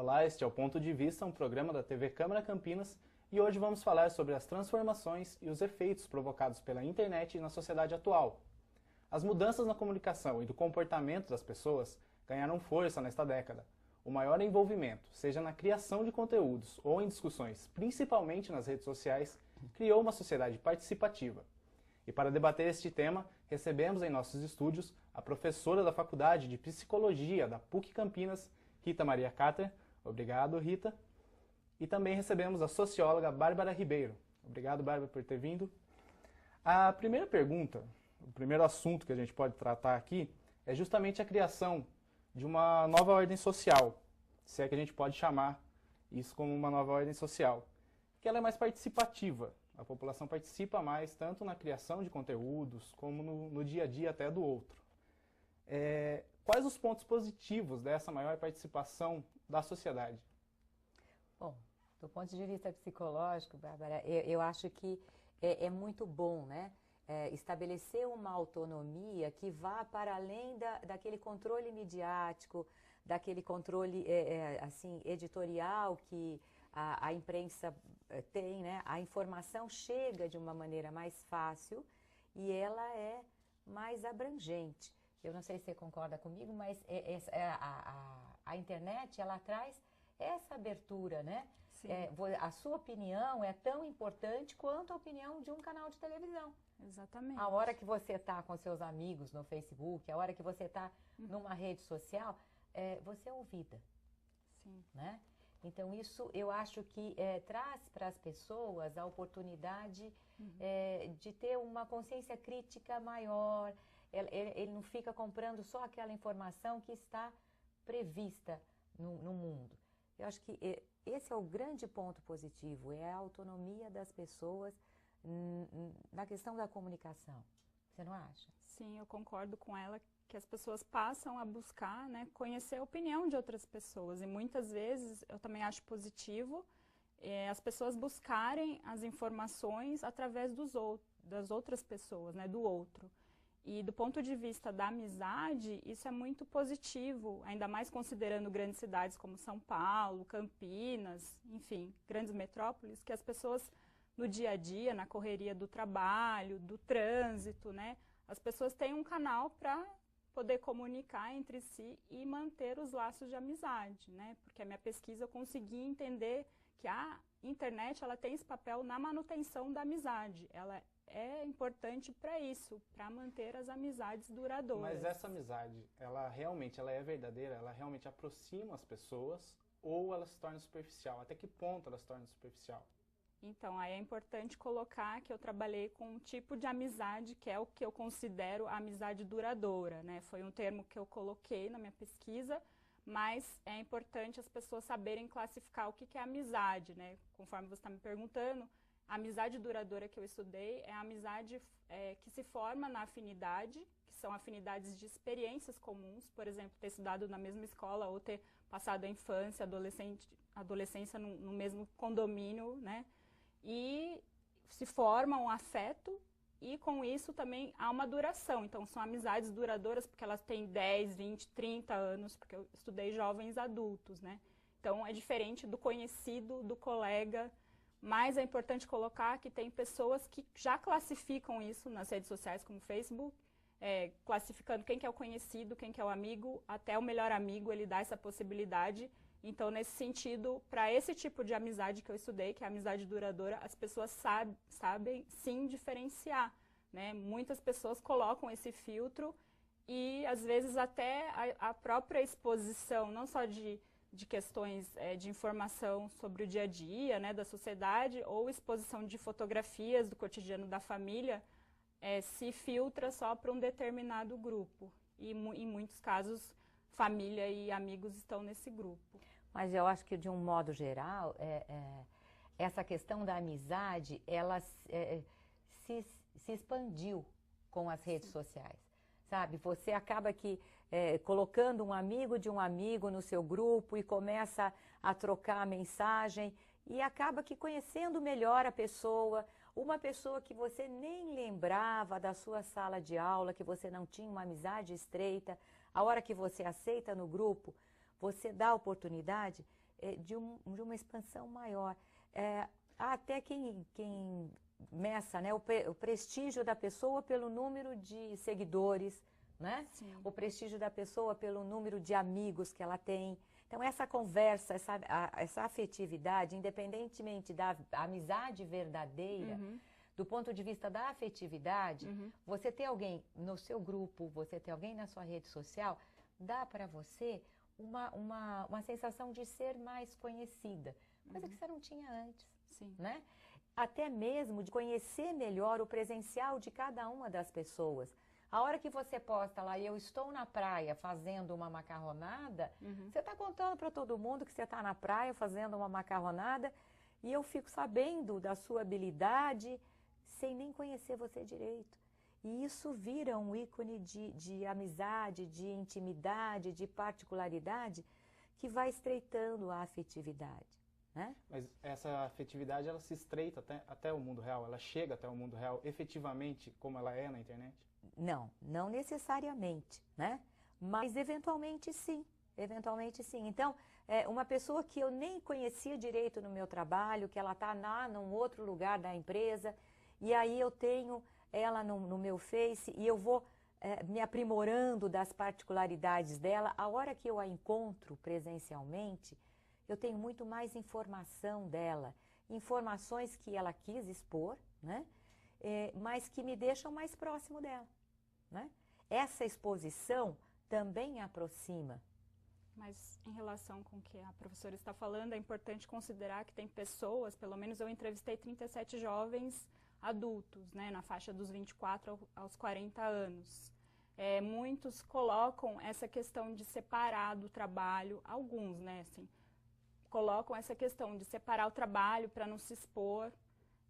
Olá, este é o Ponto de Vista, um programa da TV Câmara Campinas, e hoje vamos falar sobre as transformações e os efeitos provocados pela internet na sociedade atual. As mudanças na comunicação e do comportamento das pessoas ganharam força nesta década. O maior envolvimento, seja na criação de conteúdos ou em discussões, principalmente nas redes sociais, criou uma sociedade participativa. E para debater este tema, recebemos em nossos estúdios a professora da Faculdade de Psicologia da PUC Campinas, Rita Maria Cater. Obrigado, Rita. E também recebemos a socióloga Bárbara Ribeiro. Obrigado, Bárbara, por ter vindo. A primeira pergunta, o primeiro assunto que a gente pode tratar aqui é justamente a criação de uma nova ordem social, se é que a gente pode chamar isso como uma nova ordem social, que ela é mais participativa. A população participa mais tanto na criação de conteúdos como no dia a dia até do outro. Quais os pontos positivos dessa maior participação da sociedade? Bom, do ponto de vista psicológico, Bárbara, eu acho que é muito bom, né? Estabelecer uma autonomia que vá para além daquele controle midiático, daquele controle assim, editorial que a imprensa tem, né? A informação chega de uma maneira mais fácil e ela é mais abrangente. Eu não sei se você concorda comigo, mas a internet, ela traz essa abertura, né? A sua opinião é tão importante quanto a opinião de um canal de televisão. Exatamente. A hora que você está com seus amigos no Facebook, a hora que você está numa rede social, você é ouvida. Sim. Né? Então, isso eu acho que traz para as pessoas a oportunidade de ter uma consciência crítica maior. Ele não fica comprando só aquela informação que está prevista no mundo. Eu acho que esse é o grande ponto positivo, é a autonomia das pessoas na questão da comunicação. Você não acha? Sim, eu concordo com ela que as pessoas passam a buscar, né, conhecer a opinião de outras pessoas. E muitas vezes, eu também acho positivo, as pessoas buscarem as informações através das outras pessoas, né, do outro. E do ponto de vista da amizade, isso é muito positivo, ainda mais considerando grandes cidades como São Paulo, Campinas, enfim, grandes metrópoles, que as pessoas no dia a dia, na correria do trabalho, do trânsito, né, as pessoas têm um canal para poder comunicar entre si e manter os laços de amizade, né, porque a minha pesquisa eu consegui entender que a internet ela tem esse papel na manutenção da amizade, ela é importante para isso, para manter as amizades duradouras. Mas essa amizade, ela é verdadeira? Ela realmente aproxima as pessoas ou ela se torna superficial? Até que ponto ela se torna superficial? Então, aí é importante colocar que eu trabalhei com um tipo de amizade que é o que eu considero a amizade duradoura, né? Foi um termo que eu coloquei na minha pesquisa, mas é importante as pessoas saberem classificar o que é amizade, né? Conforme você está me perguntando, a amizade duradoura que eu estudei é a amizade que se forma na afinidade, que são afinidades de experiências comuns, por exemplo, ter estudado na mesma escola ou ter passado a infância, adolescência no mesmo condomínio, né? E se forma um afeto e com isso também há uma duração. Então são amizades duradouras porque elas têm 10, 20, 30 anos, porque eu estudei jovens adultos, né? Então é diferente do conhecido, do colega. Mas é importante colocar que tem pessoas que já classificam isso nas redes sociais, como o Facebook, classificando quem que é o conhecido, quem que é o amigo, até o melhor amigo, ele dá essa possibilidade. Então, nesse sentido, para esse tipo de amizade que eu estudei, que é a amizade duradoura, as pessoas sabem sim diferenciar, né? Muitas pessoas colocam esse filtro e, às vezes, até a própria exposição, não só de questões de informação sobre o dia a dia, né, da sociedade, ou exposição de fotografias do cotidiano da família, se filtra só para um determinado grupo. E em muitos casos, família e amigos estão nesse grupo. Mas eu acho que, de um modo geral, essa questão da amizade, ela se expandiu com as redes sociais. Sabe, você acaba colocando um amigo de um amigo no seu grupo e começa a trocar mensagem e acaba conhecendo melhor a pessoa, uma pessoa que você nem lembrava da sua sala de aula, que você não tinha uma amizade estreita, a hora que você aceita no grupo, você dá a oportunidade de uma expansão maior. Há até quem meça, né, o prestígio da pessoa pelo número de seguidores, né? O prestígio da pessoa pelo número de amigos que ela tem. Então, essa conversa, essa afetividade, independentemente da amizade verdadeira, do ponto de vista da afetividade, você ter alguém no seu grupo, você ter alguém na sua rede social, dá para você uma sensação de ser mais conhecida, coisa que você não tinha antes, né? Até mesmo de conhecer melhor o presencial de cada uma das pessoas. A hora que você posta lá, eu estou na praia fazendo uma macarronada, você está contando para todo mundo que você está na praia fazendo uma macarronada e eu fico sabendo da sua habilidade sem nem conhecer você direito. E isso vira um ícone de amizade, de intimidade, de particularidade que vai estreitando a afetividade, né? Mas essa afetividade, ela se estreita até o mundo real? Ela chega até o mundo real efetivamente como ela é na internet? Não necessariamente, né? Mas eventualmente sim, Então, uma pessoa que eu nem conhecia direito no meu trabalho, que ela está lá num outro lugar da empresa, e aí eu tenho ela no meu Face e eu vou me aprimorando das particularidades dela. A hora que eu a encontro presencialmente, eu tenho muito mais informação dela, informações que ela quis expor, né? Mas que me deixam mais próximo dela, né? Essa exposição também aproxima. Mas em relação com o que a professora está falando, é importante considerar que tem pessoas, pelo menos eu entrevistei 37 jovens adultos, né, na faixa dos 24 aos 40 anos. Muitos colocam essa questão de separar do trabalho, alguns, né, assim, colocam essa questão de separar o trabalho para não se expor.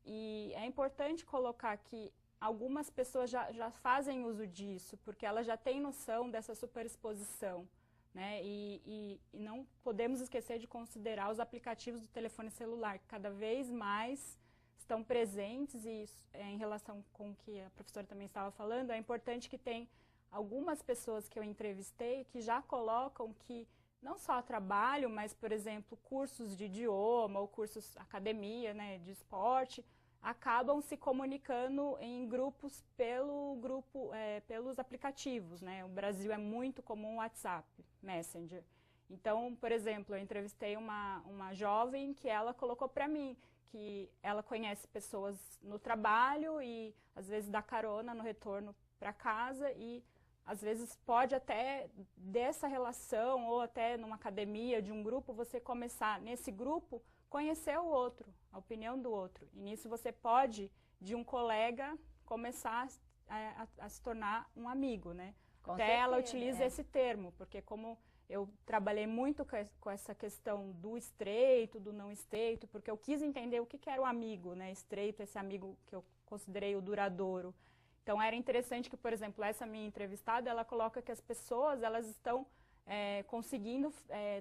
E é importante colocar que algumas pessoas já fazem uso disso, porque elas já têm noção dessa superexposição, né? E não podemos esquecer de considerar os aplicativos do telefone celular, que cada vez mais estão presentes, e isso, em relação com o que a professora também estava falando, é importante que tem algumas pessoas que eu entrevistei que já colocam que não só trabalho, mas, por exemplo, cursos de idioma ou cursos academia, né, de esporte, acabam se comunicando em grupos pelos aplicativos, né? O Brasil é muito comum o WhatsApp, Messenger. Então, por exemplo, eu entrevistei uma jovem que ela colocou para mim que ela conhece pessoas no trabalho e às vezes dá carona no retorno para casa e às vezes pode até dessa relação ou até numa academia de um grupo você começar nesse grupo conhecer o outro, a opinião do outro. E nisso você pode, de um colega, começar a se tornar um amigo, né? Até ela utiliza esse termo, porque como eu trabalhei muito com essa questão do estreito, do não estreito, porque eu quis entender o que era o amigo, né? Estreito, esse amigo que eu considerei o duradouro. Então, era interessante que, por exemplo, essa minha entrevistada, ela coloca que as pessoas, elas estão conseguindo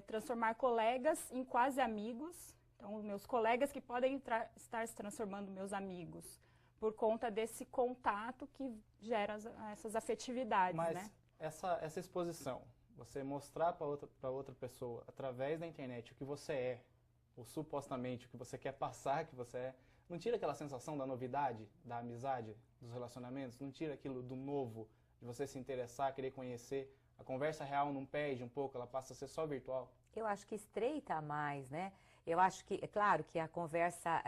transformar colegas em quase amigos. Então, meus colegas que podem estar se transformando meus amigos, por conta desse contato que gera essas afetividades, Mas né? essa exposição, você mostrar para outra pessoa, através da internet, o que você é, ou supostamente o que você quer passar que você é, não tira aquela sensação da novidade, da amizade, dos relacionamentos? Não tira aquilo do novo, de você se interessar, querer conhecer? A conversa real não perde um pouco, ela passa a ser só virtual? Eu acho que estreita mais, né? Eu acho que, é claro que a conversa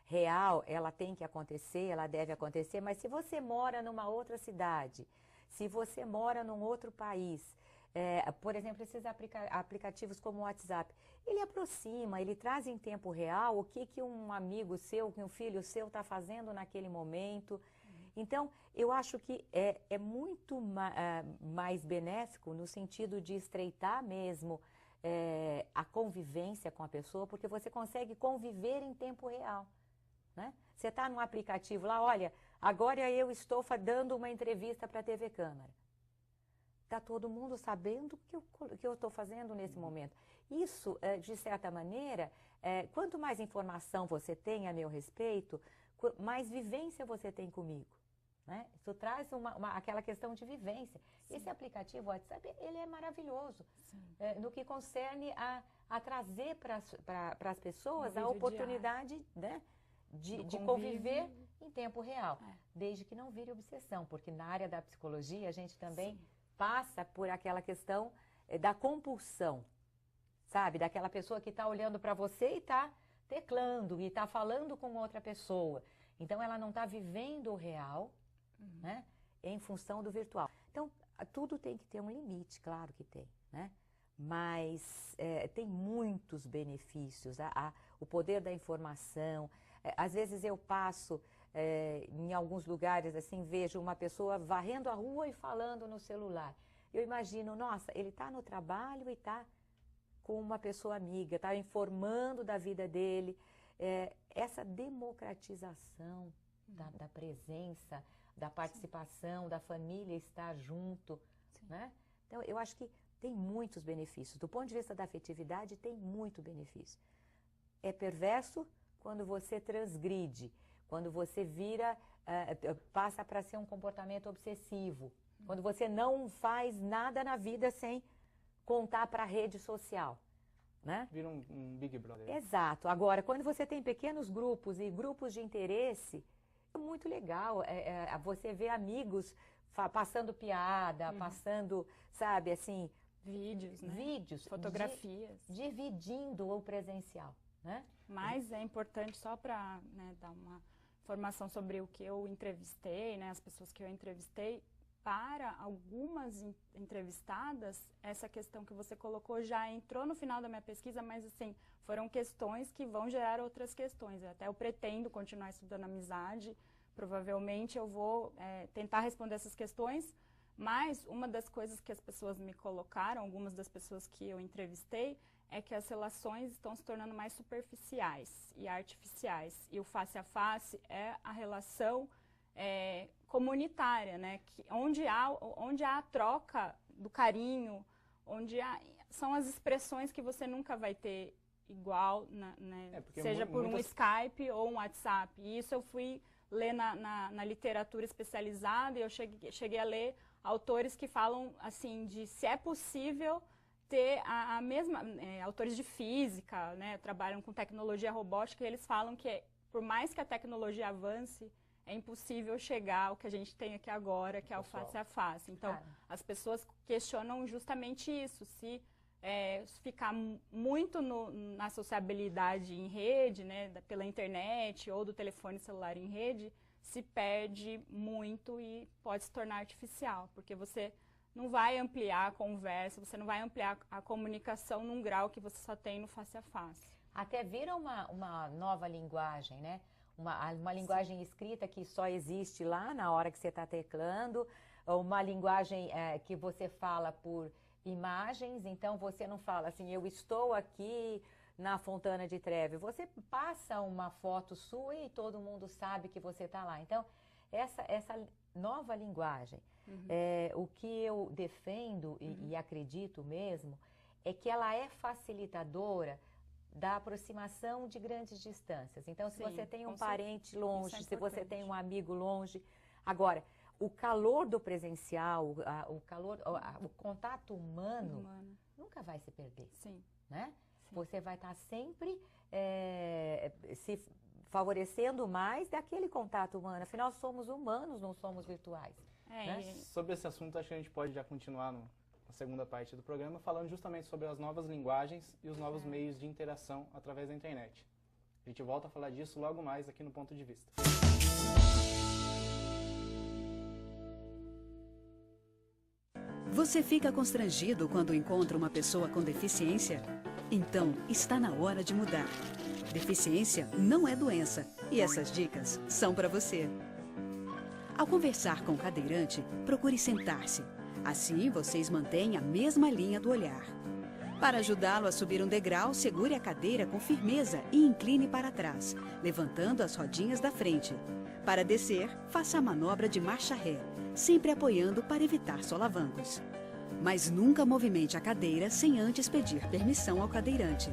real, ela tem que acontecer, ela deve acontecer, mas se você mora numa outra cidade, se você mora num outro país, por exemplo, esses aplicativos como o WhatsApp, ele aproxima, ele traz em tempo real o que um amigo seu, que um filho seu está fazendo naquele momento. Então, eu acho que é muito mais benéfico no sentido de estreitar mesmo a convivência com a pessoa, porque você consegue conviver em tempo real, né? Você está num aplicativo lá, olha, agora eu estou dando uma entrevista para a TV Câmara. Está todo mundo sabendo o que eu estou fazendo nesse momento. Isso, de certa maneira, quanto mais informação você tem a meu respeito, mais vivência você tem comigo, né? Isso traz aquela questão de vivência. Sim. Esse aplicativo WhatsApp, ele é maravilhoso no que concerne a trazer para as pessoas a Convívio oportunidade, né, de conviver em tempo real, desde que não vire obsessão, porque na área da psicologia a gente também passa por aquela questão da compulsão, sabe? Daquela pessoa que está olhando para você e está teclando e está falando com outra pessoa. Então ela não está vivendo o real, né, em função do virtual. Então tudo tem que ter um limite, claro que tem, né? Mas tem muitos benefícios, o poder da informação. Às vezes eu passo em alguns lugares, assim, vejo uma pessoa varrendo a rua e falando no celular. Eu imagino, nossa, ele está no trabalho e está com uma pessoa amiga, está informando da vida dele. Essa democratização da presença, da participação, da família estar junto, né? Então, eu acho que tem muitos benefícios. Do ponto de vista da afetividade, tem muito benefício. É perverso quando você transgride, quando você passa para ser um comportamento obsessivo, quando você não faz nada na vida sem contar para a rede social, né? Vira um Big Brother. Exato. Agora, quando você tem pequenos grupos e grupos de interesse, é muito legal. Você vê amigos passando piada, passando, sabe, assim... Vídeos, né? Vídeos. Fotografias. Dividindo o presencial, né? Mas é importante, só para, né, dar uma informação sobre o que eu entrevistei, né, as pessoas que eu entrevistei, para algumas entrevistadas, essa questão que você colocou já entrou no final da minha pesquisa, mas assim, foram questões que vão gerar outras questões. Até eu pretendo continuar estudando amizade, provavelmente eu vou tentar responder essas questões, mas uma das coisas que as pessoas me colocaram, algumas das pessoas que eu entrevistei, é que as relações estão se tornando mais superficiais e artificiais. E o face a face é a relação comunitária, né? Onde há a troca do carinho, são as expressões que você nunca vai ter igual, né? Seja por um Skype ou um WhatsApp. E isso eu fui ler na literatura especializada e eu cheguei a ler autores que falam assim de se é possível ter a mesma, autores de física, né, trabalham com tecnologia robótica, e eles falam que por mais que a tecnologia avance, é impossível chegar ao que a gente tem aqui agora, que é o face a face. Então, as pessoas questionam justamente isso, se ficar muito na sociabilidade em rede, né, pela internet ou do telefone celular em rede, se perde muito e pode se tornar artificial, porque você não vai ampliar a conversa, você não vai ampliar a comunicação num grau que você só tem no face a face. Até vira uma nova linguagem, né? Uma linguagem escrita que só existe lá na hora que você está teclando, uma linguagem que você fala por imagens, então você não fala assim, eu estou aqui na Fontana de Trevi, você passa uma foto sua e todo mundo sabe que você está lá. Então, essa nova linguagem, o que eu defendo e acredito mesmo, é que ela é facilitadora da aproximação de grandes distâncias. Então, se você tem um parente longe, se você tem um amigo longe... Agora, o calor do presencial, o contato humano nunca vai se perder, né? Você vai estar sempre se favorecendo mais daquele contato humano. Afinal, somos humanos, não somos virtuais. Né? Sobre esse assunto, acho que a gente pode já continuar na segunda parte do programa, falando justamente sobre as novas linguagens e os novos meios de interação através da internet. A gente volta a falar disso logo mais aqui no Ponto de Vista. Você fica constrangido quando encontra uma pessoa com deficiência? Então, está na hora de mudar. Deficiência não é doença e essas dicas são para você. Ao conversar com o cadeirante, procure sentar-se. Assim, vocês mantêm a mesma linha do olhar. Para ajudá-lo a subir um degrau, segure a cadeira com firmeza e incline para trás, levantando as rodinhas da frente. Para descer, faça a manobra de marcha ré, sempre apoiando para evitar solavancos. Mas nunca movimente a cadeira sem antes pedir permissão ao cadeirante.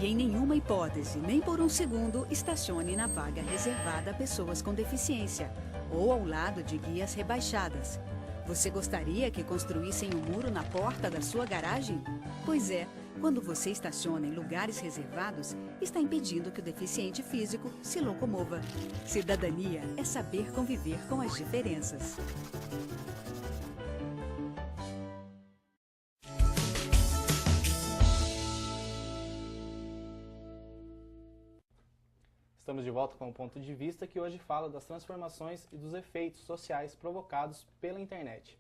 E em nenhuma hipótese, nem por um segundo, estacione na vaga reservada a pessoas com deficiência ou ao lado de guias rebaixadas. Você gostaria que construíssem um muro na porta da sua garagem? Pois é, Quando você estaciona em lugares reservados, está impedindo que o deficiente físico se locomova. Cidadania é saber conviver com as diferenças. Estamos de volta com o Ponto de Vista, que hoje fala das transformações e dos efeitos sociais provocados pela internet.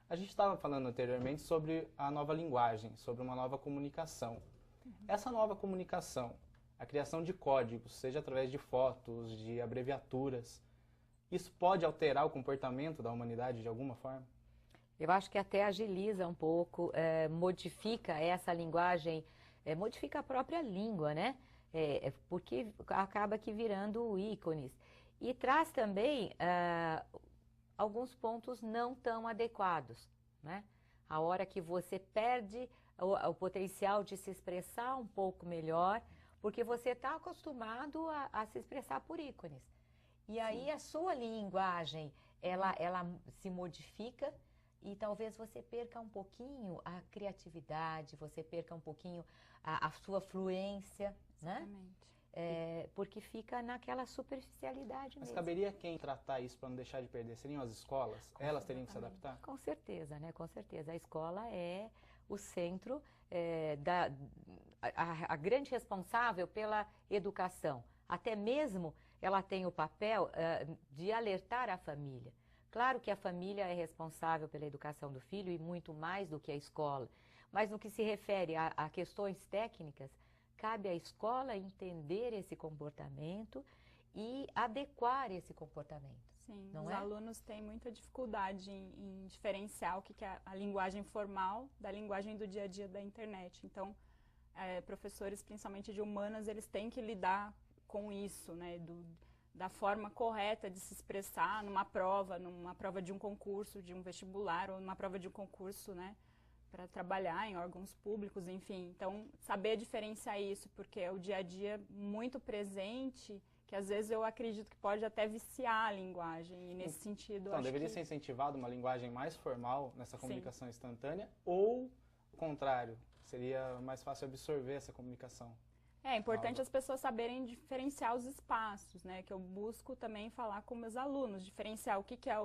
A gente estava falando anteriormente sobre a nova linguagem, sobre uma nova comunicação. Essa nova comunicação, a criação de códigos, seja através de fotos, de abreviaturas, isso pode alterar o comportamento da humanidade de alguma forma? Eu acho que até agiliza um pouco, modifica essa linguagem, modifica a própria língua, né? Porque acaba que virando ícones. E traz também alguns pontos não tão adequados, né? A hora que você perde o potencial de se expressar um pouco melhor, porque você está acostumado a se expressar por ícones. E aí a sua linguagem, ela se modifica e talvez você perca um pouquinho a criatividade, você perca um pouquinho a sua fluência, né? Porque fica naquela superficialidade Mas mesmo. caberia quem tratar isso para não deixar de perder? Seriam as escolas? Elas teriam que se adaptar? Com certeza, né? Com certeza. A escola é o centro, a grande responsável pela educação. Até mesmo ela tem o papel de alertar a família. Claro que a família é responsável pela educação do filho e muito mais do que a escola. Mas no que se refere a questões técnicas, cabe à escola entender esse comportamento e adequar esse comportamento. Sim, não os é? alunos têm muita dificuldade em diferenciar o que é a linguagem formal da linguagem do dia a dia da internet. Então, professores, principalmente de humanas, eles têm que lidar com isso, né, da forma correta de se expressar numa prova de um concurso, de um vestibular, ou numa prova de um concurso, né, para trabalhar em órgãos públicos, enfim. Então, saber diferenciar isso, porque é o dia a dia muito presente, que às vezes eu acredito que pode até viciar a linguagem, e nesse sentido... Então, acho deveria que... ser incentivada uma linguagem mais formal nessa Sim. comunicação instantânea, ou o contrário, seria mais fácil absorver essa comunicação? É importante as pessoas saberem diferenciar os espaços, né? Que eu busco também falar com meus alunos, diferenciar o que é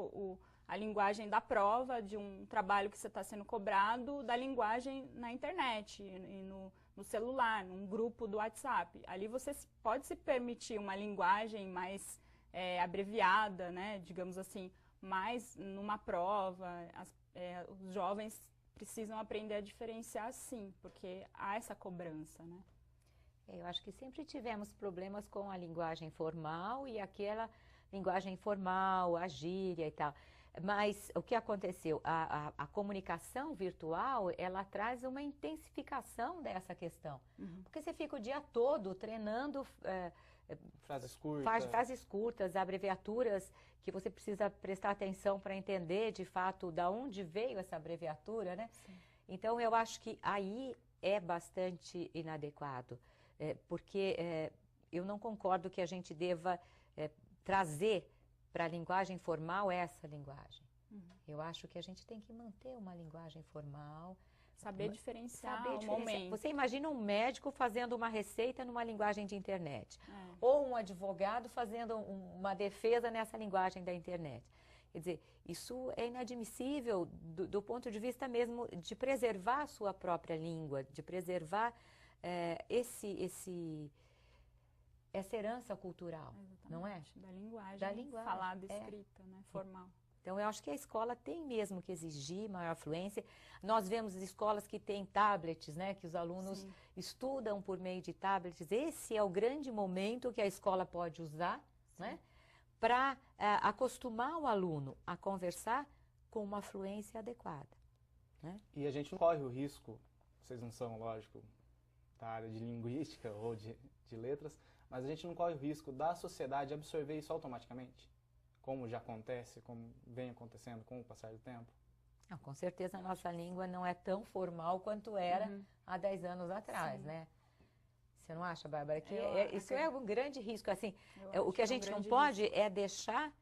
a linguagem da prova, de um trabalho que você está sendo cobrado, da linguagem na internet e no celular, num grupo do WhatsApp. Ali você pode se permitir uma linguagem mais abreviada, né? Digamos assim, mas numa prova, os jovens precisam aprender a diferenciar sim, porque há essa cobrança, né? Eu acho que sempre tivemos problemas com a linguagem formal e aquela linguagem informal, a gíria e tal. Mas o que aconteceu? A comunicação virtual, ela traz uma intensificação dessa questão. Uhum. Porque você fica o dia todo treinando Frases curtas. frases curtas, abreviaturas, que você precisa prestar atenção para entender, de fato, de onde veio essa abreviatura, né? Sim. Então, eu acho que aí é bastante inadequado. Porque eu não concordo que a gente deva trazer para a linguagem formal essa linguagem. Uhum. Eu acho que a gente tem que manter uma linguagem formal. Saber diferenciar Saber o diferenciar. momento. Você imagina um médico fazendo uma receita numa linguagem de internet. É. Ou um advogado fazendo uma defesa nessa linguagem da internet. Quer dizer, isso é inadmissível do ponto de vista mesmo de preservar a sua própria língua, de preservar essa herança cultural, Exatamente. não é? Da linguagem, Da linguagem, falada, escrita, né? Formal. Então, eu acho que a escola tem mesmo que exigir maior fluência. Nós vemos escolas que têm tablets, né? Que os alunos Sim. estudam por meio de tablets. Esse é o grande momento que a escola pode usar, né? Para acostumar o aluno a conversar com uma fluência adequada, né? E a gente não corre o risco, vocês não são, lógico, da área de linguística ou de letras, mas a gente não corre o risco da sociedade absorver isso automaticamente, como já acontece, como vem acontecendo com o passar do tempo? Não, com certeza a nossa língua não é tão formal quanto era há 10 anos atrás, Sim. né? Você não acha, Bárbara? Que Eu isso é um grande risco. Assim, Eu o que a acho gente um não grande pode risco. é deixar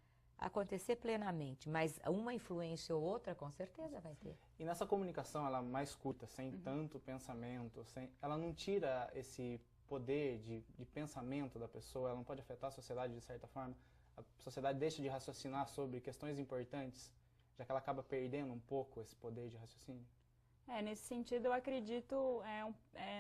acontecer plenamente, mas uma influência ou outra com certeza vai ter. E nessa comunicação ela mais curta, sem tanto pensamento, ela não tira esse poder de pensamento da pessoa, ela não pode afetar a sociedade de certa forma? A sociedade deixa de raciocinar sobre questões importantes, já que ela acaba perdendo um pouco esse poder de raciocínio? Nesse sentido, eu acredito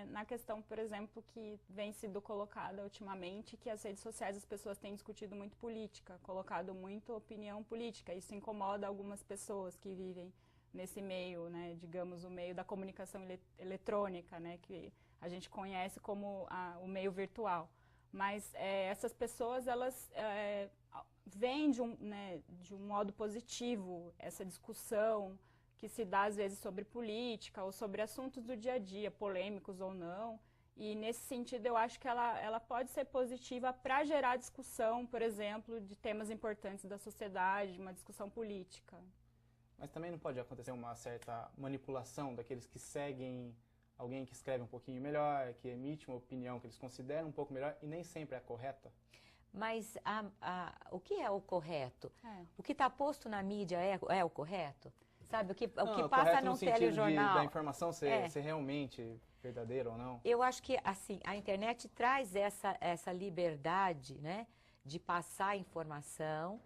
na questão, por exemplo, que vem sido colocada ultimamente, que as redes sociais as pessoas têm discutido muito política, colocado muito opinião política. Isso incomoda algumas pessoas que vivem nesse meio, né, digamos, o meio da comunicação eletrônica, né, que a gente conhece como o meio virtual. Mas essas pessoas, elas veem de um modo positivo essa discussão que se dá às vezes sobre política ou sobre assuntos do dia a dia, polêmicos ou não. E nesse sentido eu acho que ela pode ser positiva para gerar discussão, por exemplo, de temas importantes da sociedade, uma discussão política. Mas também não pode acontecer uma certa manipulação daqueles que seguem alguém que escreve um pouquinho melhor, que emite uma opinião que eles consideram um pouco melhor e nem sempre é correta? Mas o que é o correto? O que está posto na mídia é o correto? Sabe, o que passa num telejornal... da informação ser realmente verdadeira ou não? Eu acho que, assim, a internet traz essa liberdade, né, de passar informação,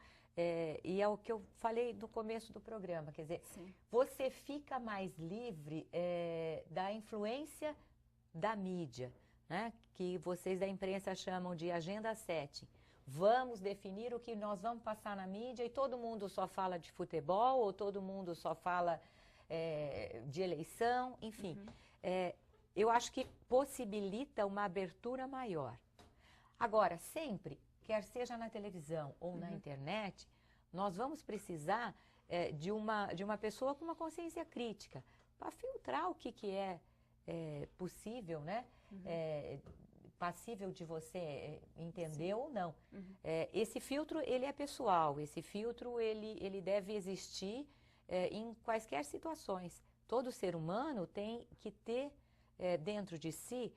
e é o que eu falei no começo do programa, quer dizer, Sim. Você fica mais livre da influência da mídia, né, que vocês da imprensa chamam de agenda 7. Vamos definir o que nós vamos passar na mídia e todo mundo só fala de futebol ou todo mundo só fala de eleição, enfim. Eu acho que possibilita uma abertura maior. Agora, sempre, quer seja na televisão ou na internet, nós vamos precisar de uma pessoa com uma consciência crítica para filtrar o que é possível, né? Passível de você entender ou não. Esse filtro, ele é pessoal, esse filtro, ele deve existir em quaisquer situações. Todo ser humano tem que ter dentro de si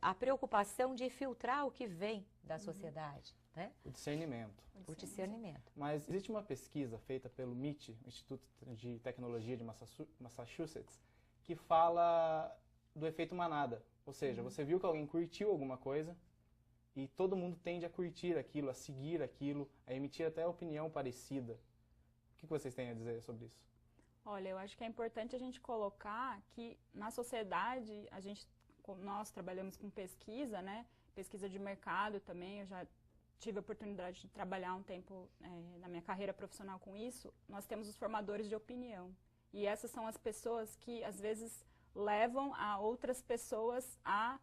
a preocupação de filtrar o que vem da sociedade. Né? O discernimento. O discernimento. Mas existe uma pesquisa feita pelo MIT, o Instituto de Tecnologia de Massachusetts, que fala do efeito manada. Ou seja, você viu que alguém curtiu alguma coisa e todo mundo tende a curtir aquilo, a seguir aquilo, a emitir até opinião parecida. O que vocês têm a dizer sobre isso? Olha, eu acho que é importante a gente colocar que na sociedade, nós trabalhamos com pesquisa, né? Pesquisa de mercado também, eu já tive a oportunidade de trabalhar um tempo na minha carreira profissional com isso. Nós temos os formadores de opinião. E essas são as pessoas que, às vezes, levam a outras pessoas a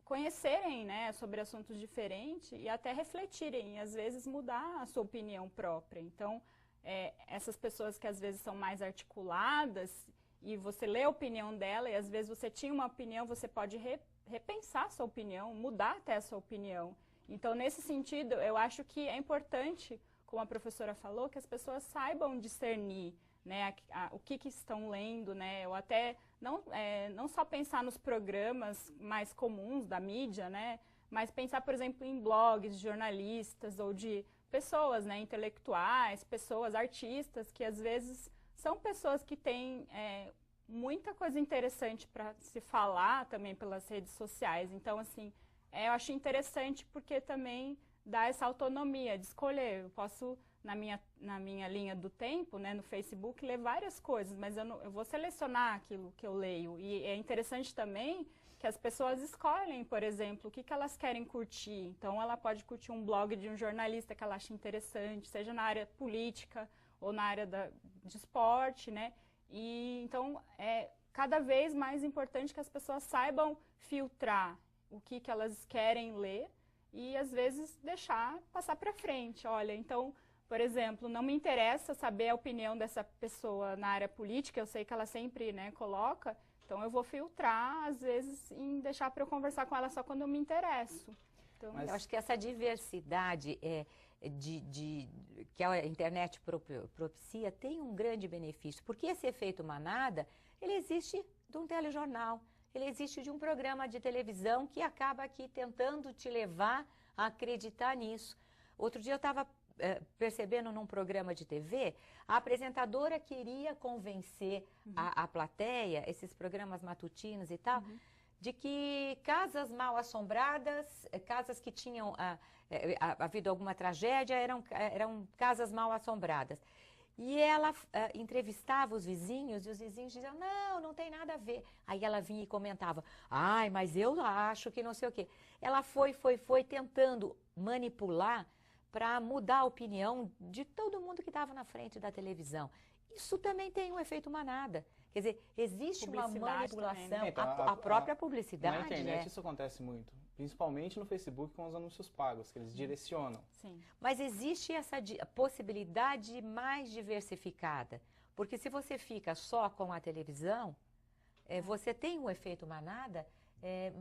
conhecerem, né, sobre assuntos diferentes e até refletirem e às vezes mudar a sua opinião própria. Então, essas pessoas que às vezes são mais articuladas e você lê a opinião dela e às vezes você tinha uma opinião, você pode repensar a sua opinião, mudar até a sua opinião. Então, nesse sentido, eu acho que é importante, como a professora falou, que as pessoas saibam discernir, né, o que estão lendo, né, ou até não só pensar nos programas mais comuns da mídia, né, mas pensar, por exemplo, em blogs de jornalistas ou de pessoas, né, intelectuais, pessoas, artistas, que às vezes são pessoas que têm muita coisa interessante para se falar também pelas redes sociais. Então, assim, eu acho interessante porque também dá essa autonomia de escolher. Eu posso, na minha linha do tempo, né, no Facebook, ler várias coisas, mas eu vou selecionar aquilo que eu leio. E é interessante também que as pessoas escolhem, por exemplo, o que elas querem curtir. Então, ela pode curtir um blog de um jornalista que ela acha interessante, seja na área política ou na área de esporte, né? E, então, é cada vez mais importante que as pessoas saibam filtrar o que elas querem ler e, às vezes, deixar passar para frente. Olha, então, por exemplo, não me interessa saber a opinião dessa pessoa na área política, eu sei que ela sempre, né, coloca, então eu vou filtrar, às vezes, em deixar para eu conversar com ela só quando eu me interesso. Então, eu acho que essa diversidade que a internet propicia tem um grande benefício, porque esse efeito manada, ele existe de um telejornal, ele existe de um programa de televisão que acaba aqui tentando te levar a acreditar nisso. Outro dia eu estava percebendo num programa de TV, a apresentadora queria convencer a plateia, esses programas matutinos e tal, de que casas mal assombradas, casas que tinham havido alguma tragédia, eram casas mal assombradas. E ela entrevistava os vizinhos e os vizinhos diziam, não tem nada a ver. Aí ela vinha e comentava, ai, mas eu acho que não sei o quê. Ela foi tentando manipular para mudar a opinião de todo mundo que estava na frente da televisão. Isso também tem um efeito manada. Quer dizer, existe uma manipulação, também, né? Então, a própria publicidade. Na internet isso acontece muito, principalmente no Facebook com os anúncios pagos, que eles direcionam. Sim. Mas existe essa possibilidade mais diversificada, porque se você fica só com a televisão, você tem um efeito manada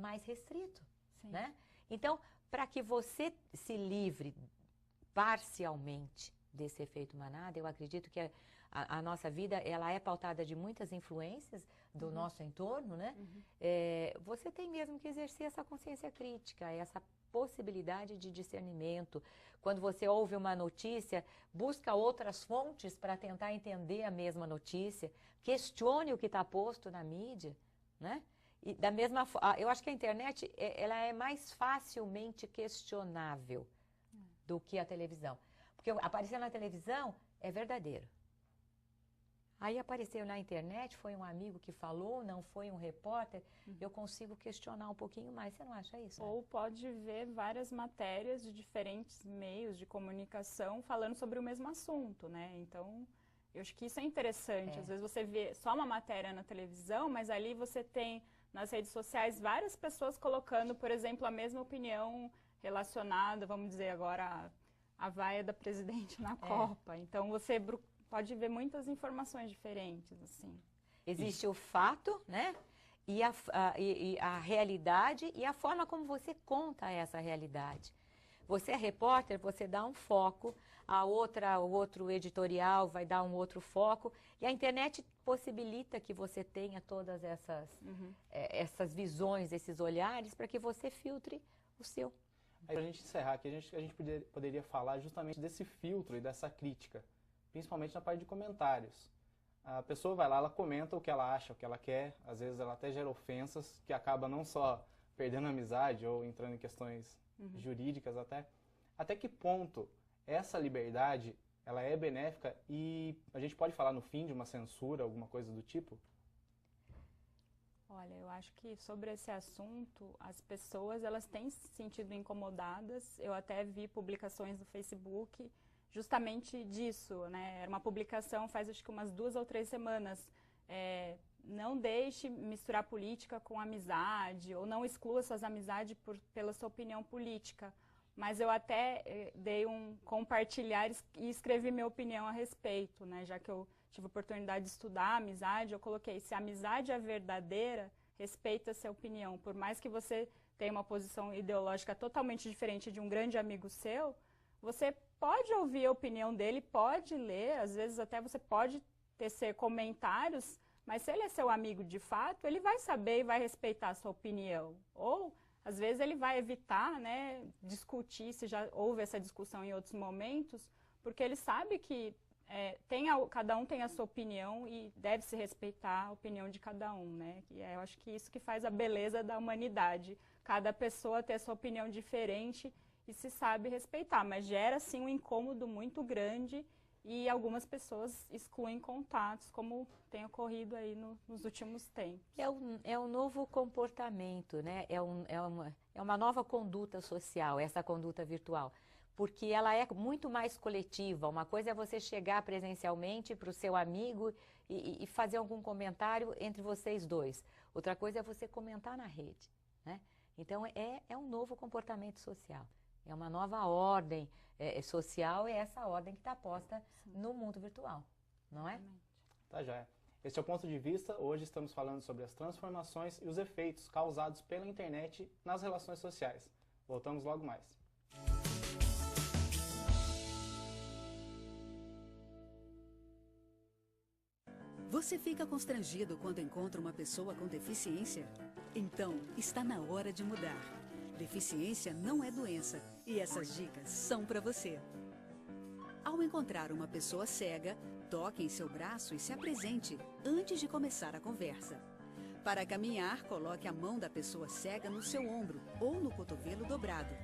mais restrito, né? Então, para que você se livre parcialmente desse efeito manada, eu acredito que a nossa vida ela é pautada de muitas influências do nosso entorno, né? Você tem mesmo que exercer essa consciência crítica, essa possibilidade de discernimento. Quando você ouve uma notícia, busca outras fontes para tentar entender a mesma notícia, questione o que está posto na mídia, né? E da mesma forma, eu acho que a internet ela é mais facilmente questionável do que a televisão. Porque aparecer na televisão é verdadeiro. Aí apareceu na internet, foi um amigo que falou, não foi um repórter, eu consigo questionar um pouquinho mais. Você não acha isso? Ou pode ver várias matérias de diferentes meios de comunicação falando sobre o mesmo assunto, né? Então, eu acho que isso é interessante. Às vezes você vê só uma matéria na televisão, mas ali você tem nas redes sociais várias pessoas colocando, por exemplo, a mesma opinião relacionada, vamos dizer agora, a vaia da presidente na Copa. Então, você pode ver muitas informações diferentes, assim. Existe o fato, né? E a realidade e a forma como você conta essa realidade. Você é repórter, você dá um foco, o outro editorial vai dar um outro foco, e a internet possibilita que você tenha todas essas visões, esses olhares, para que você filtre o seu. Aí, para a gente encerrar aqui, a gente poderia falar justamente desse filtro e dessa crítica, principalmente na parte de comentários. A pessoa vai lá, ela comenta o que ela acha, o que ela quer, às vezes ela até gera ofensas, que acaba não só perdendo a amizade ou entrando em questões jurídicas até que ponto essa liberdade ela é benéfica e a gente pode falar no fim de uma censura, alguma coisa do tipo? Olha, eu acho que sobre esse assunto, as pessoas elas têm se sentido incomodadas. Eu até vi publicações no Facebook justamente disso, né? Era uma publicação faz acho que umas 2 ou 3 semanas. Não deixe misturar política com amizade, ou não exclua suas amizades pela sua opinião política. Mas eu até dei um compartilhar e escrevi minha opinião a respeito, né? Já que eu tive a oportunidade de estudar a amizade, eu coloquei, se a amizade é verdadeira, respeita a sua opinião. Por mais que você tenha uma posição ideológica totalmente diferente de um grande amigo seu, você pode ouvir a opinião dele, pode ler, às vezes até você pode tecer comentários, mas se ele é seu amigo de fato, ele vai saber e vai respeitar a sua opinião. Ou, às vezes, ele vai evitar, né, discutir, se já houve essa discussão em outros momentos, porque ele sabe que cada um tem a sua opinião e deve se respeitar a opinião de cada um, né? E eu acho que isso que faz a beleza da humanidade. Cada pessoa tem a sua opinião diferente e se sabe respeitar, mas gera, sim, um incômodo muito grande e algumas pessoas excluem contatos, como tem ocorrido aí nos últimos tempos. É um novo comportamento, né? É uma nova conduta social, essa conduta virtual, porque ela é muito mais coletiva. Uma coisa é você chegar presencialmente para o seu amigo e fazer algum comentário entre vocês dois. Outra coisa é você comentar na rede, né? Então, é um novo comportamento social. É uma nova ordem social, e é essa ordem que está posta no mundo virtual, não é? Tá, já é. Esse é o Ponto de Vista. Hoje estamos falando sobre as transformações e os efeitos causados pela internet nas relações sociais. Voltamos logo mais. Você fica constrangido quando encontra uma pessoa com deficiência? Então, está na hora de mudar. Deficiência não é doença, e essas dicas são para você. Ao encontrar uma pessoa cega, toque em seu braço e se apresente antes de começar a conversa. Para caminhar, coloque a mão da pessoa cega no seu ombro ou no cotovelo dobrado.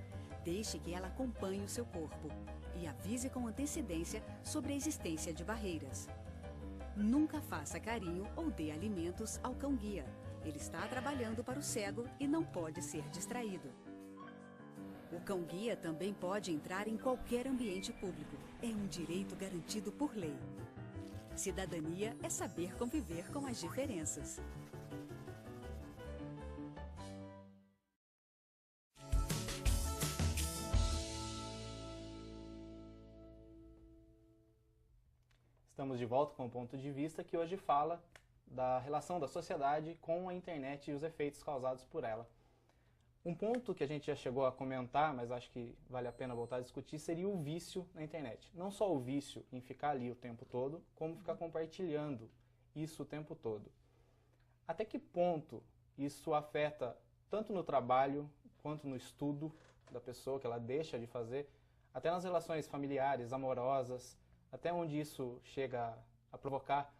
Deixe que ela acompanhe o seu corpo e avise com antecedência sobre a existência de barreiras. Nunca faça carinho ou dê alimentos ao cão-guia. Ele está trabalhando para o cego e não pode ser distraído. O cão-guia também pode entrar em qualquer ambiente público. É um direito garantido por lei. Cidadania é saber conviver com as diferenças. Estamos de volta com o Ponto de Vista, que hoje fala da relação da sociedade com a internet e os efeitos causados por ela. Um ponto que a gente já chegou a comentar, mas acho que vale a pena voltar a discutir, seria o vício na internet. Não só o vício em ficar ali o tempo todo, como ficar compartilhando isso o tempo todo. Até que ponto isso afeta tanto no trabalho, quanto no estudo da pessoa, que ela deixa de fazer, até nas relações familiares, amorosas, até onde isso chega a provocar,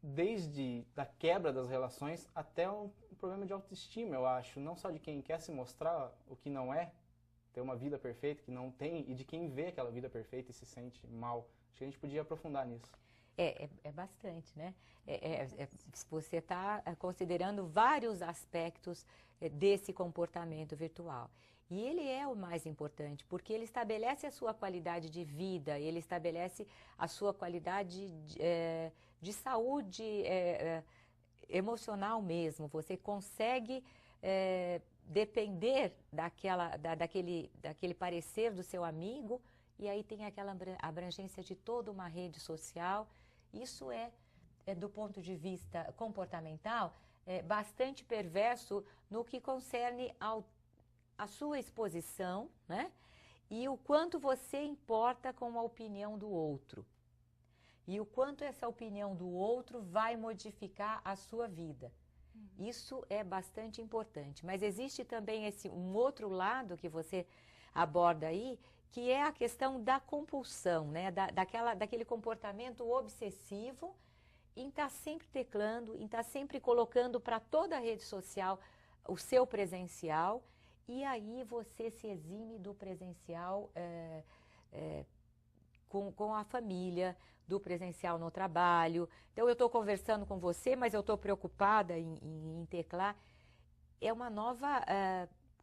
desde da quebra das relações até um problema de autoestima, eu acho, não só de quem quer se mostrar o que não é, ter uma vida perfeita que não tem, e de quem vê aquela vida perfeita e se sente mal. Acho que a gente podia aprofundar nisso. É bastante, né? Você está considerando vários aspectos desse comportamento virtual. E ele é o mais importante, porque ele estabelece a sua qualidade de vida, ele estabelece a sua qualidade de saúde emocional mesmo. Você consegue depender daquele parecer do seu amigo, e aí tem aquela abrangência de toda uma rede social. Isso do ponto de vista comportamental, bastante perverso no que concerne a sua exposição, né? E o quanto você importa com a opinião do outro. E o quanto essa opinião do outro vai modificar a sua vida. Isso é bastante importante. Mas existe também um outro lado que você aborda aí, que é a questão da compulsão, né? Daquele comportamento obsessivo em estar sempre teclando, em estar sempre colocando para toda a rede social o seu presencial, e aí você se exime do presencial com a família, do presencial no trabalho. Então eu estou conversando com você, mas eu estou preocupada em teclar. É uma nova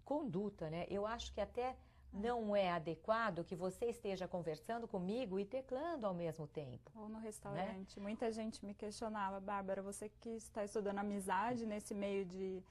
conduta, né? Eu acho que até não é adequado que você esteja conversando comigo e teclando ao mesmo tempo. Ou no restaurante. Né? Muita gente me questionava, Bárbara, você que está estudando amizade nesse meio de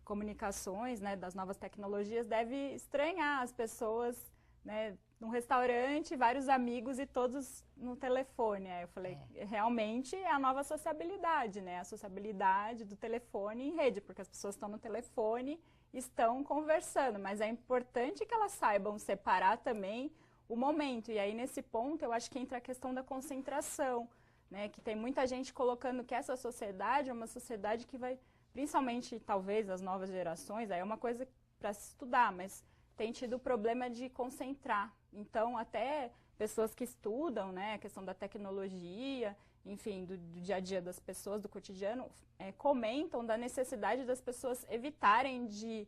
comunicações, né, das novas tecnologias, deve estranhar as pessoas, né, num restaurante, vários amigos e todos no telefone. Aí eu falei, realmente é a nova sociabilidade, né, a sociabilidade do telefone em rede, porque as pessoas estão no telefone, estão conversando, mas é importante que elas saibam separar também o momento. E aí, nesse ponto, eu acho que entra a questão da concentração, né, que tem muita gente colocando que essa sociedade é uma sociedade que vai, principalmente, talvez, as novas gerações, aí é uma coisa para se estudar, mas tem tido o problema de concentrar. Então, até pessoas que estudam, né, a questão da tecnologia, enfim, do dia a dia das pessoas, do cotidiano, comentam da necessidade das pessoas evitarem de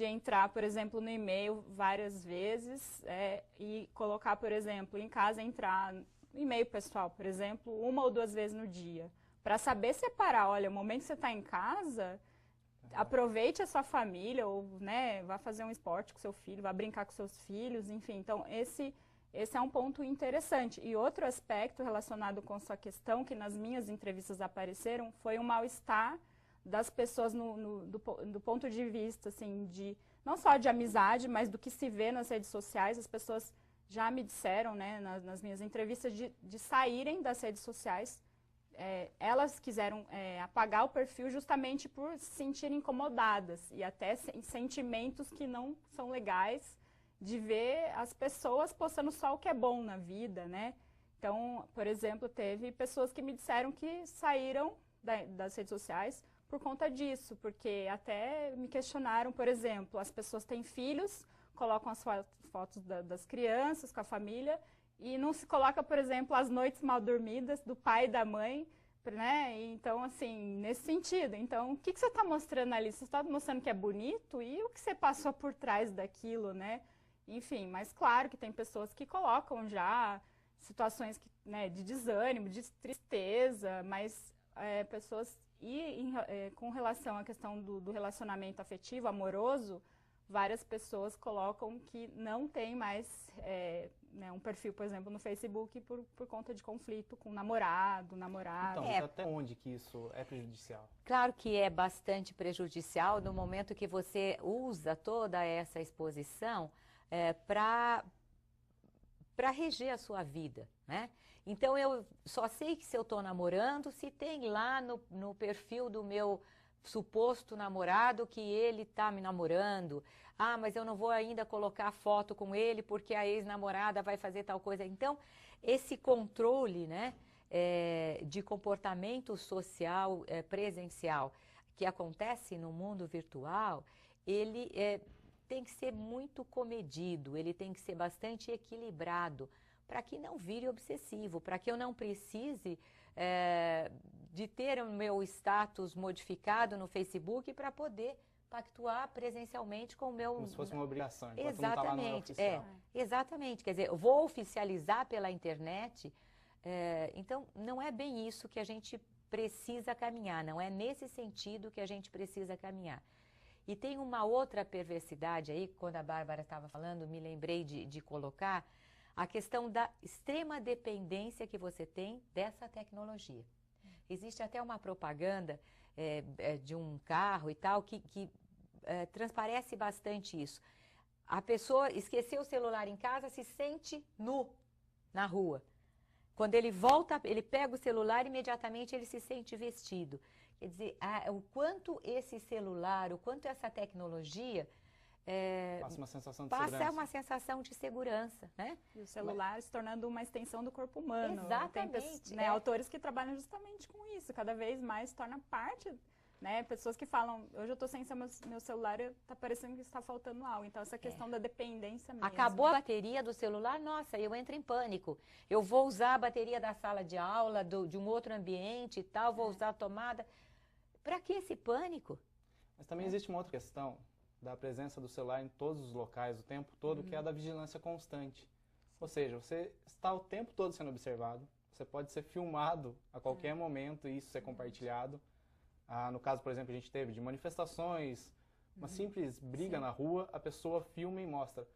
entrar, por exemplo, no e-mail várias vezes e colocar, por exemplo, em casa, entrar no e-mail pessoal, por exemplo, 1 ou 2 vezes no dia. Para saber separar, olha, o momento que você está em casa, aproveite a sua família, ou, né, vá fazer um esporte com seu filho, vá brincar com seus filhos, enfim. Então, esse é um ponto interessante. E outro aspecto relacionado com sua questão, que nas minhas entrevistas apareceram, foi o mal-estar das pessoas do ponto de vista, assim, não só de amizade, mas do que se vê nas redes sociais. As pessoas já me disseram, né, nas minhas entrevistas, de saírem das redes sociais. Elas quiseram apagar o perfil justamente por se sentirem incomodadas e até sentimentos que não são legais de ver as pessoas postando só o que é bom na vida, né? Então, por exemplo, teve pessoas que me disseram que saíram das redes sociais por conta disso, porque até me questionaram, por exemplo, as pessoas têm filhos, colocam as fotos das crianças com a família e não se coloca, por exemplo, as noites mal dormidas do pai e da mãe, né? Então, assim, nesse sentido. Então, o que você está mostrando ali? Você está mostrando que é bonito e o que você passou por trás daquilo, né? Enfim, mas claro que tem pessoas que colocam já situações que, né, de desânimo, de tristeza, mas pessoas... com relação à questão do relacionamento afetivo, amoroso, várias pessoas colocam que não tem mais né, um perfil, por exemplo, no Facebook por conta de conflito com namorado. Então, até onde que isso é prejudicial? Claro que é bastante prejudicial no momento que você usa toda essa exposição para reger a sua vida, né? Então, eu só sei que se eu estou namorando, se tem lá no perfil do meu suposto namorado que ele está me namorando. Ah, mas eu não vou ainda colocar foto com ele porque a ex-namorada vai fazer tal coisa. Então, esse controle, né, de comportamento social presencial que acontece no mundo virtual, ele tem que ser muito comedido, ele tem que ser bastante equilibrado, para que não vire obsessivo, para que eu não precise de ter o meu status modificado no Facebook para poder pactuar presencialmente com o meu... Como se fosse uma obrigação, enquanto exatamente, não tá lá no oficial. Exatamente, quer dizer, eu vou oficializar pela internet, então não é bem isso que a gente precisa caminhar, não é nesse sentido que a gente precisa caminhar. E tem uma outra perversidade aí, quando a Bárbara estava falando, me lembrei de colocar, a questão da extrema dependência que você tem dessa tecnologia. Existe até uma propaganda de um carro e tal que transparece bastante isso. A pessoa esqueceu o celular em casa, se sente nu na rua. Quando ele volta, ele pega o celular, imediatamente ele se sente vestido. Quer dizer, o quanto esse celular, o quanto essa tecnologia... passa uma sensação de passa segurança. uma sensação de segurança, né? E o celular se tornando uma extensão do corpo humano. Exatamente. Tem autores que trabalham justamente com isso, cada vez mais se torna parte, né? Pessoas que falam, hoje eu estou sem meu celular, está parecendo que está faltando algo. Então, essa questão da dependência mesmo. Acabou a bateria do celular, nossa, eu entro em pânico. Eu vou usar a bateria da sala de aula, de um outro ambiente e tal, vou usar a tomada. Para que esse pânico? Mas também existe uma outra questão da presença do celular em todos os locais o tempo todo, que é a da vigilância constante. Ou seja, você está o tempo todo sendo observado, você pode ser filmado a qualquer momento e isso ser compartilhado. No caso, por exemplo, a gente teve de manifestações, uma simples briga na rua, a pessoa filma e mostra.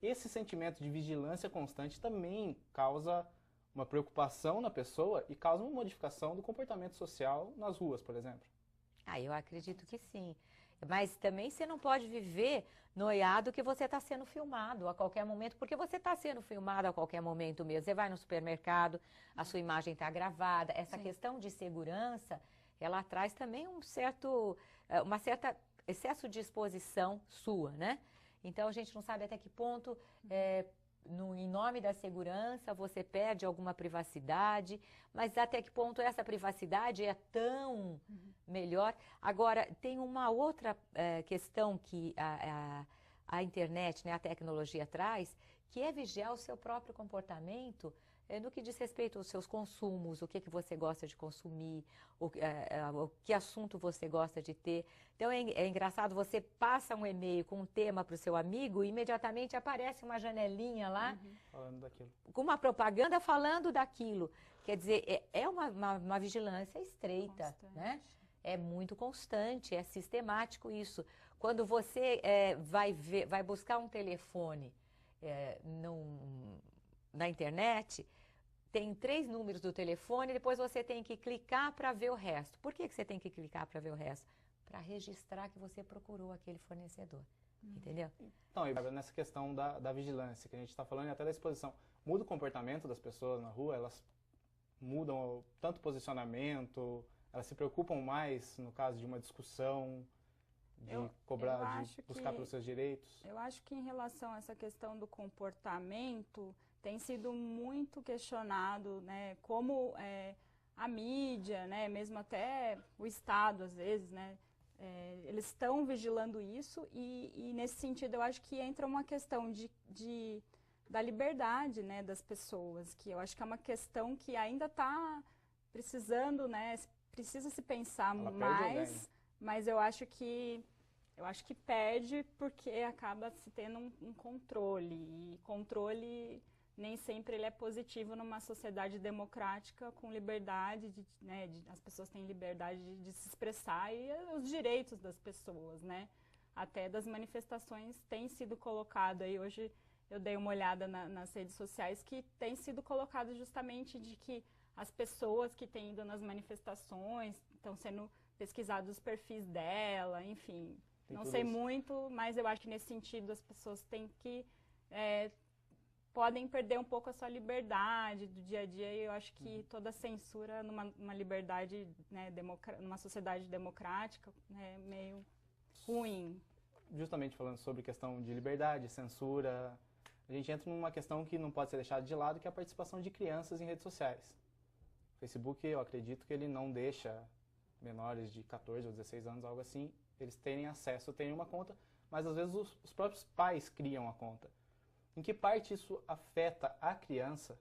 Esse sentimento de vigilância constante também causa uma preocupação na pessoa e causa uma modificação do comportamento social nas ruas, por exemplo. Eu acredito que sim. Mas também você não pode viver noiado que você está sendo filmado a qualquer momento, porque você está sendo filmado a qualquer momento mesmo. Você vai no supermercado, a sua imagem está gravada. Essa questão de segurança, ela traz também uma certa excesso de exposição sua, né? Então, a gente não sabe até que ponto, em nome da segurança, você perde alguma privacidade, mas até que ponto essa privacidade é tão melhor. Agora, tem uma outra questão que a internet, né, a tecnologia traz, que é vigiar o seu próprio comportamento no que diz respeito aos seus consumos, o que você gosta de consumir, que assunto você gosta de ter. Então, é engraçado, você passa um e-mail com um tema para o seu amigo e imediatamente aparece uma janelinha lá falando daquilo, com uma propaganda falando daquilo. Quer dizer, é uma vigilância estreita, Constante. Né? É muito constante, é sistemático isso. Quando você vai buscar um telefone na internet, tem 3 números do telefone, depois você tem que clicar para ver o resto. Por que você tem que clicar para ver o resto? Para registrar que você procurou aquele fornecedor, entendeu? Então, e nessa questão da vigilância, que a gente está falando e até da exposição, muda o comportamento das pessoas na rua, elas mudam tanto o posicionamento, elas se preocupam mais no caso de uma discussão, de cobrar, de buscar pelos seus direitos? Eu acho que em relação a essa questão do comportamento, tem sido muito questionado, né, como a mídia, né, mesmo até o Estado, às vezes, né, eles estão vigilando isso e nesse sentido eu acho que entra uma questão da liberdade, né, das pessoas, que eu acho que é uma questão que ainda está precisando, né, precisa se pensar mais, mas eu acho que perde porque acaba se tendo um controle, e controle nem sempre ele é positivo numa sociedade democrática com liberdade, as pessoas têm liberdade de se expressar e os direitos das pessoas, né? Até das manifestações têm sido colocado aí, hoje eu dei uma olhada nas redes sociais que tem sido colocado justamente de que as pessoas que têm ido nas manifestações estão sendo pesquisados os perfis dela, enfim, não sei muito, mas eu acho que nesse sentido as pessoas têm que podem perder um pouco a sua liberdade do dia a dia, e eu acho que toda censura numa liberdade, né, numa sociedade democrática é meio ruim. Justamente falando sobre questão de liberdade, censura, a gente entra numa questão que não pode ser deixada de lado, que é a participação de crianças em redes sociais. O Facebook, eu acredito que ele não deixa menores de 14 ou 16 anos, algo assim, eles terem acesso, terem uma conta, mas às vezes os próprios pais criam a conta. Em que parte isso afeta a criança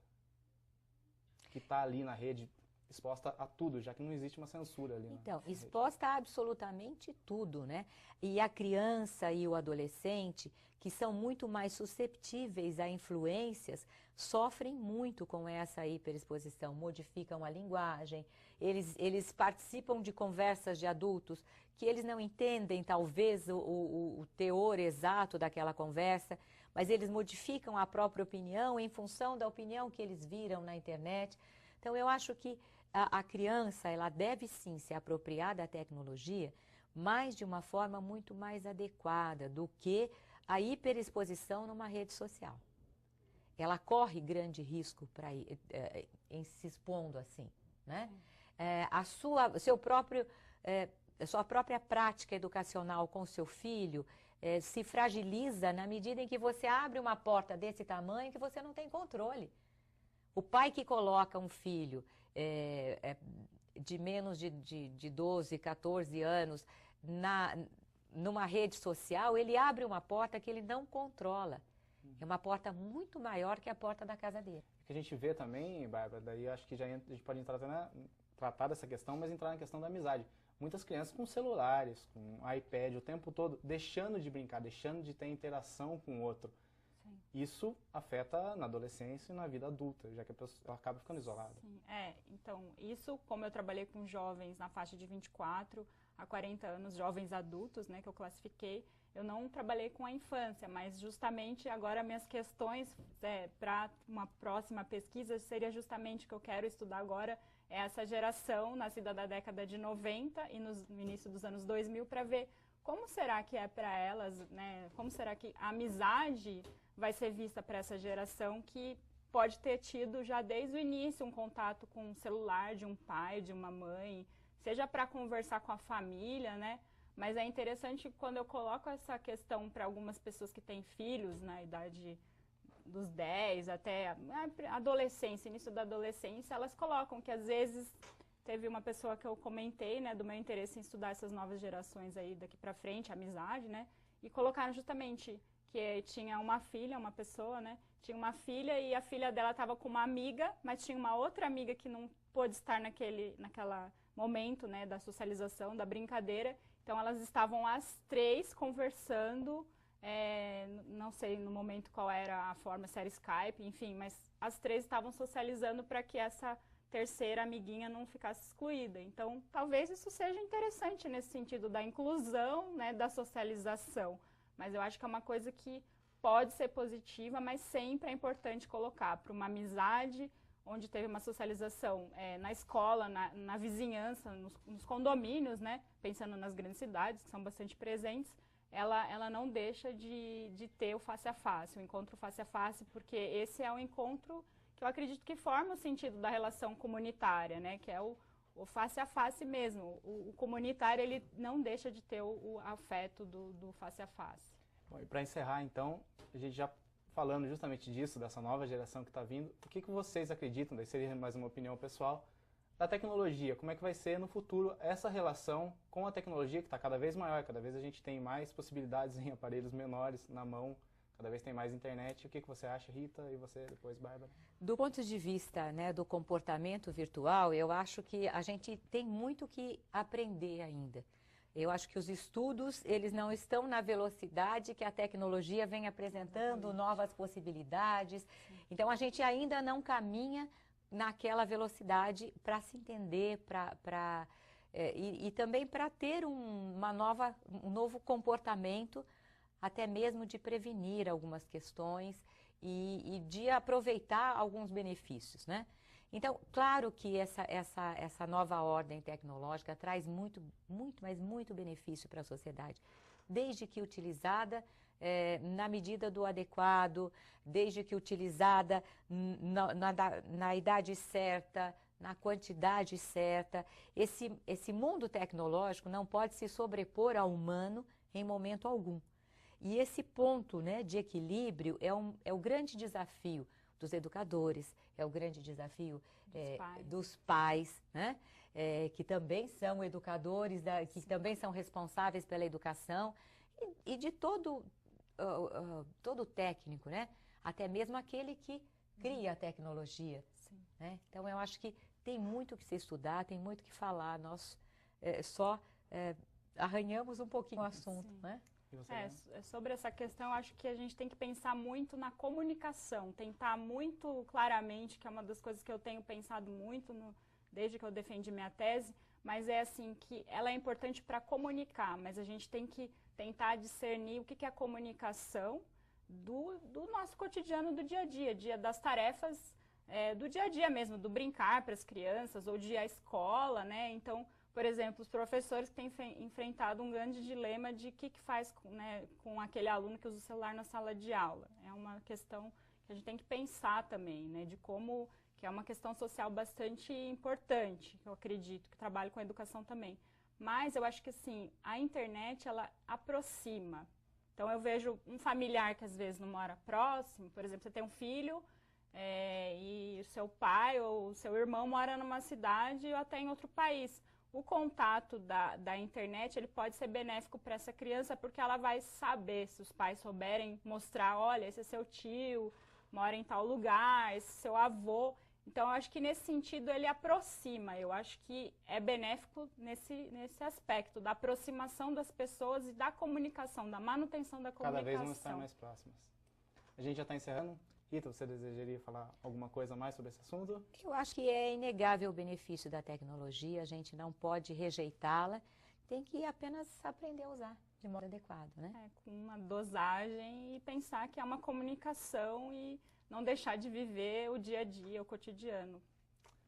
que está ali na rede, exposta a tudo, já que não existe uma censura ali? Então, exposta a absolutamente tudo, né? E a criança e o adolescente, que são muito mais susceptíveis a influências, sofrem muito com essa hiperexposição, modificam a linguagem, eles participam de conversas de adultos que eles não entendem, talvez, o teor exato daquela conversa, mas eles modificam a própria opinião em função da opinião que eles viram na internet. Então, eu acho que a criança, ela deve sim se apropriar da tecnologia, mas de uma forma muito mais adequada do que a hiperexposição numa rede social. Ela corre grande risco em se expondo assim, né? A sua própria prática educacional com seu filho se fragiliza na medida em que você abre uma porta desse tamanho que você não tem controle. O pai que coloca um filho de menos de 12, 14 anos numa rede social, ele abre uma porta que ele não controla. É uma porta muito maior que a porta da casa dele. O que a gente vê também, Bárbara, daí acho que a gente pode tratar dessa questão, mas entrar na questão da amizade. Muitas crianças com celulares, com iPad o tempo todo, deixando de brincar, deixando de ter interação com o outro. Sim. Isso afeta na adolescência e na vida adulta, já que a pessoa acaba ficando isolada. Sim, então, isso, como eu trabalhei com jovens na faixa de 24 a 40 anos, jovens adultos, né, que eu classifiquei, eu não trabalhei com a infância, mas justamente agora minhas questões para uma próxima pesquisa seria justamente o que eu quero estudar agora, é essa geração nascida da década de 90 e no início dos anos 2000, para ver como será que é para elas, né, como será que a amizade vai ser vista para essa geração que pode ter tido já desde o início um contato com o celular de um pai, de uma mãe, seja para conversar com a família, né? Mas é interessante quando eu coloco essa questão para algumas pessoas que têm filhos na idade dos 10 até a adolescência, início da adolescência, elas colocam que às vezes teve uma pessoa que eu comentei, né, do meu interesse em estudar essas novas gerações aí daqui para frente, amizade, né? E colocaram justamente que tinha uma filha, uma pessoa, né? Tinha uma filha e a filha dela estava com uma amiga, mas tinha uma outra amiga que não pôde estar naquela momento, né, da socialização, da brincadeira. Então, elas estavam as três conversando, não sei no momento qual era a forma, se era Skype, enfim, mas as três estavam socializando para que essa terceira amiguinha não ficasse excluída. Então, talvez isso seja interessante nesse sentido da inclusão, né, da socialização. Mas eu acho que é uma coisa que pode ser positiva, mas sempre é importante colocar para uma amizade, onde teve uma socialização na escola, na vizinhança, nos condomínios, né? Pensando nas grandes cidades, que são bastante presentes, ela não deixa de ter o face a face, o encontro face a face, porque esse é o encontro que eu acredito que forma o sentido da relação comunitária, né? Que é o face a face mesmo. O comunitário, ele não deixa de ter o afeto do face a face. Bom, e para encerrar, então, a gente já falando justamente disso, dessa nova geração que está vindo, o que vocês acreditam, daí seria mais uma opinião pessoal, da tecnologia, como é que vai ser no futuro essa relação com a tecnologia que está cada vez maior, cada vez a gente tem mais possibilidades em aparelhos menores na mão, cada vez tem mais internet. O que você acha, Rita, e você depois, Bárbara? Do ponto de vista, né, do comportamento virtual, eu acho que a gente tem muito que aprender ainda. Eu acho que os estudos, eles não estão na velocidade que a tecnologia vem apresentando novas possibilidades. Então, a gente ainda não caminha naquela velocidade para se entender, e também para ter um novo comportamento, até mesmo de prevenir algumas questões e de aproveitar alguns benefícios, né? Então, claro que essa nova ordem tecnológica traz muito, mas muito benefício para a sociedade, desde que utilizada na medida do adequado, desde que utilizada na idade certa, na quantidade certa. Esse mundo tecnológico não pode se sobrepor ao humano em momento algum. E esse ponto, né, de equilíbrio é o grande desafio dos educadores, é o grande desafio dos pais, né, que também são educadores, que também são responsáveis pela educação, e de todo técnico, né, até mesmo aquele que cria a tecnologia. Né? Então, eu acho que tem muito que se estudar, tem muito que falar, nós só arranhamos um pouquinho o assunto, né? Sobre essa questão, eu acho que a gente tem que pensar muito na comunicação, tentar muito claramente, que é uma das coisas que eu tenho pensado muito desde que eu defendi minha tese, mas é assim, que ela é importante para comunicar, mas a gente tem que tentar discernir o que é a comunicação do nosso cotidiano, do dia a dia das tarefas do dia a dia mesmo, do brincar para as crianças, ou de ir à escola, né? Então, por exemplo, os professores que têm enfrentado um grande dilema de o que faz com aquele aluno que usa o celular na sala de aula. É uma questão que a gente tem que pensar também, né, de como, que é uma questão social bastante importante, eu acredito, que trabalho com a educação também. Mas eu acho que, assim, a internet, ela aproxima. Então, eu vejo um familiar que às vezes não mora próximo, por exemplo, você tem um filho e o seu pai ou o seu irmão mora numa cidade ou até em outro país. O contato da internet, ele pode ser benéfico para essa criança, porque ela vai saber, se os pais souberem mostrar, olha, esse é seu tio, mora em tal lugar, esse é seu avô. Então, eu acho que nesse sentido ele aproxima. Eu acho que é benéfico nesse aspecto, da aproximação das pessoas e da comunicação, da manutenção da comunicação. Cada vez vão estar mais próximas. A gente já está encerrando. Rita, você desejaria falar alguma coisa mais sobre esse assunto? Eu acho que é inegável o benefício da tecnologia, a gente não pode rejeitá-la, tem que apenas aprender a usar de modo adequado, né? Com uma dosagem e pensar que é uma comunicação e não deixar de viver o dia a dia, o cotidiano.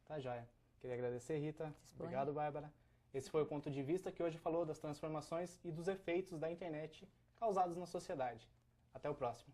Tá joia. Queria agradecer, Rita. Obrigado, Bárbara. Esse foi o Ponto de Vista, que hoje falou das transformações e dos efeitos da internet causados na sociedade. Até o próximo.